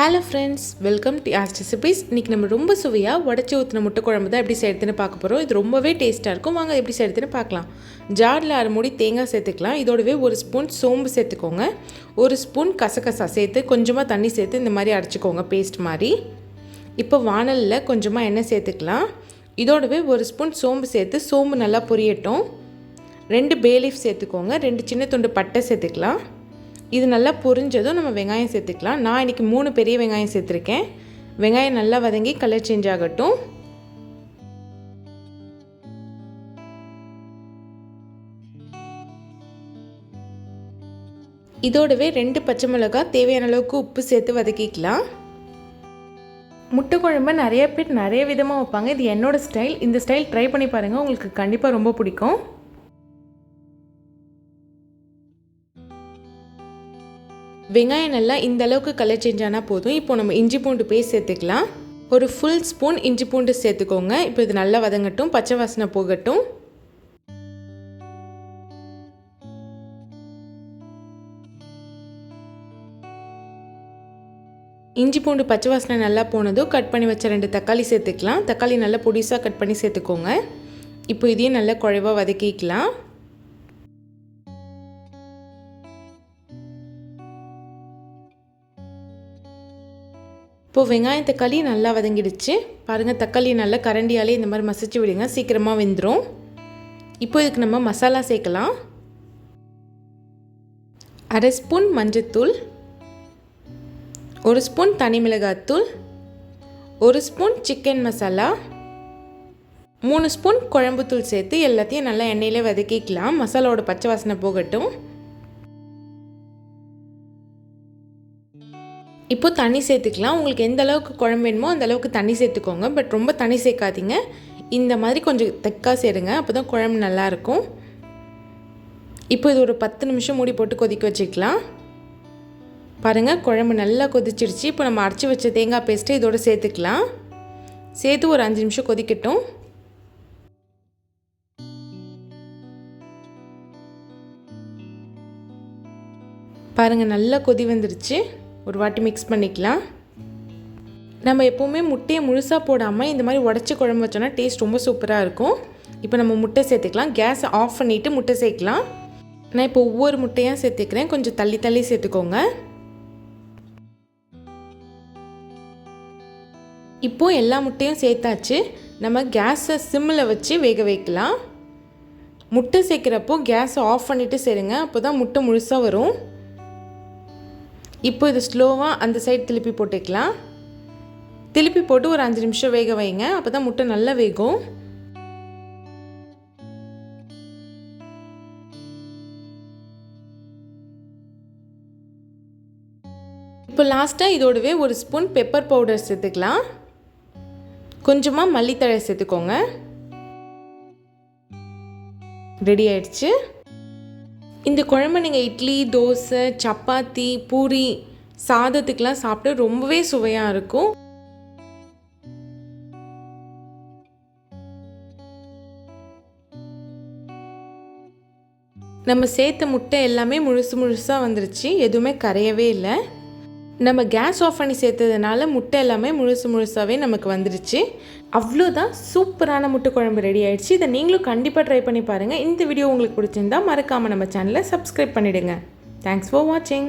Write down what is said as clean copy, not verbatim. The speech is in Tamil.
Hello friends, welcome to asked recipes. இன்றைக்கி நம்ம ரொம்ப சுவையாக உடச்சி ஊற்றின முட்டை குழம்பு தான் எப்படி செய்யறதுன்னு பார்க்க போகிறோம். இது ரொம்பவே டேஸ்ட்டாக இருக்கும். வாங்க எப்படி செய்யறதுன்னு பார்க்கலாம். ஜாரில் 1/2 மூடி தேங்காய் சேர்த்துக்கலாம். இதோடவே 1 ஸ்பூன் சோம்பு சேர்த்துக்கோங்க. 1 ஸ்பூன் கசகசா சேர்த்து கொஞ்சமாக தண்ணி சேர்த்து இந்த மாதிரி அரைச்சிக்கோங்க, பேஸ்ட் மாதிரி. இப்போ வானலில் கொஞ்சமாக எண்ணெய் சேர்த்துக்கலாம். இதோடவே 1 ஸ்பூன் சோம்பு சேர்த்து சோம்பு நல்லா பொரியட்டும். 2 பே லீஃப் சேர்த்துக்கோங்க. 2 சின்ன துண்டு பட்டை சேர்த்துக்கலாம். இது நல்லா பொரிஞ்சதும் நம்ம வெங்காயம் சேர்த்துக்கலாம். நான் இன்றைக்கி 3 பெரிய வெங்காயம் சேர்த்துருக்கேன். வெங்காயம் நல்லா வதங்கி கலர் சேஞ்ச் ஆகட்டும். இதோடவே 2 பச்சை மிளகாய், தேவையான அளவுக்கு உப்பு சேர்த்து வதக்கிக்கலாம். முட்டை குழம்பு நிறைய பேர் நிறைய விதமாக வைப்பாங்க. இது என்னோட ஸ்டைல். இந்த ஸ்டைல் ட்ரை பண்ணி பாருங்கள், உங்களுக்கு கண்டிப்பாக ரொம்ப பிடிக்கும். வெங்காயம் நல்லா இந்த அளவுக்கு கலர் சேஞ்ச் ஆனால் போதும். இப்போ நம்ம இஞ்சி பூண்டு பேஸ்ட் சேர்த்துக்கலாம். ஒரு ஃபுல் ஸ்பூன் இஞ்சி பூண்டு சேர்த்துக்கோங்க. இப்போ இது நல்லா வதங்கட்டும், பச்சை வாசனை போகட்டும். இஞ்சி பூண்டு பச்சை வாசனை நல்லா போனதும் கட் பண்ணி வச்ச 2 தக்காளி சேர்த்துக்கலாம். தக்காளி நல்லா பொடிசாக கட் பண்ணி சேர்த்துக்கோங்க. இப்போ இதையும் நல்லா குழைவாக வதக்கிக்கலாம். இப்போது வெங்காயம் தக்காளி நல்லா வதங்கிடுச்சு. பாருங்கள், தக்காளி நல்லா கரண்டியாலே இந்த மாதிரி மசிச்சு விடுங்க, சீக்கிரமாக வெந்துடும். இப்போ இதுக்கு நம்ம மசாலா சேர்க்கலாம். 1/2 ஸ்பூன் மஞ்சத்தூள், 1 ஸ்பூன் தனி மிளகாத்தூள், 1 ஸ்பூன் சிக்கன் மசாலா, 3 ஸ்பூன் குழம்புத்தூள் சேர்த்து எல்லாத்தையும் நல்லா எண்ணெயிலே வதக்கிக்கலாம். மசாலாவோட பச்சை வாசனை போகட்டும். இப்போது தண்ணி சேர்த்துக்கலாம். உங்களுக்கு எந்த அளவுக்கு குழம்பு வேணுமோ அந்த அளவுக்கு தண்ணி சேர்த்துக்கோங்க. பட் ரொம்ப தண்ணி சேர்க்காதீங்க. இந்த மாதிரி கொஞ்சம் தெக்காக சேருங்க, அப்போ தான் குழம்பு நல்லாயிருக்கும். இப்போ இது ஒரு 10 நிமிஷம் மூடி போட்டு கொதிக்க வச்சுக்கலாம். பாருங்கள், குழம்பு நல்லா கொதிச்சிருச்சு. இப்போ நம்ம அரைச்சி வச்ச தேங்காய் பேஸ்ட்டு இதோடு சேர்த்துக்கலாம். சேர்த்து ஒரு 5 நிமிஷம் கொதிக்கட்டும். பாருங்கள், நல்லா கொதி வந்துருச்சு. ஒரு வாட்டி மிக்ஸ் பண்ணிக்கலாம். நம்ம எப்போவுமே முட்டையை முழுசாக போடாமல் இந்த மாதிரி உடச்சி குழம்பு வச்சோன்னா டேஸ்ட் ரொம்ப சூப்பராக இருக்கும். இப்போ நம்ம முட்டை சேர்த்துக்கலாம். கேஸை ஆஃப் பண்ணிவிட்டு முட்டை சேர்க்கலாம். நான் இப்போ ஒவ்வொரு முட்டையாக சேர்த்துக்கிறேன். கொஞ்சம் தள்ளி தள்ளி சேர்த்துக்கோங்க. இப்போது எல்லா முட்டையும் சேர்த்தாச்சு. நம்ம கேஸை சிம்மில் வச்சு வேக வைக்கலாம். முட்டை சேர்க்குறப்போ கேஸை ஆஃப் பண்ணிவிட்டு சேருங்க, அப்போ தான் முட்டை முழுசாக வரும். இப்போ இது ஸ்லோவாக அந்த சைடு திருப்பி போட்டுக்கலாம். திருப்பி போட்டு ஒரு 5 நிமிஷம் வேக வைங்க, அப்போ தான் முட்டை நல்லா வேகும். இப்போ லாஸ்ட்டாக இதோடவே 1 ஸ்பூன் பெப்பர் பவுடர் சேர்த்துக்கலாம். கொஞ்சமாக மல்லித்தழை சேர்த்துக்கோங்க. ரெடி ஆயிடுச்சு. இந்த குழம்பு நீங்கள் இட்லி, தோசை, சப்பாத்தி, பூரி, சாதத்துக்கெலாம் சாப்பிட்டு ரொம்பவே சுவையாக இருக்கும். நம்ம சேர்த்த முட்டை எல்லாமே முழுசாக வந்துருச்சு. எதுவுமே கரையவே இல்லை. நம்ம கேஸ் ஆஃப் பண்ணி சேர்த்ததுனால முட்டை எல்லாமே முழுசாகவே நமக்கு வந்துடுச்சு. அவ்வளோதான், சூப்பரான முட்டை குழம்பு ரெடி ஆகிடுச்சு. இதை நீங்களும் கண்டிப்பாக ட்ரை பண்ணி பாருங்கள். இந்த வீடியோ உங்களுக்கு பிடிச்சிருந்தா மறக்காமல் நம்ம சேனலை சப்ஸ்கிரைப் பண்ணிவிடுங்க. தேங்க்ஸ் ஃபார் வாட்சிங்.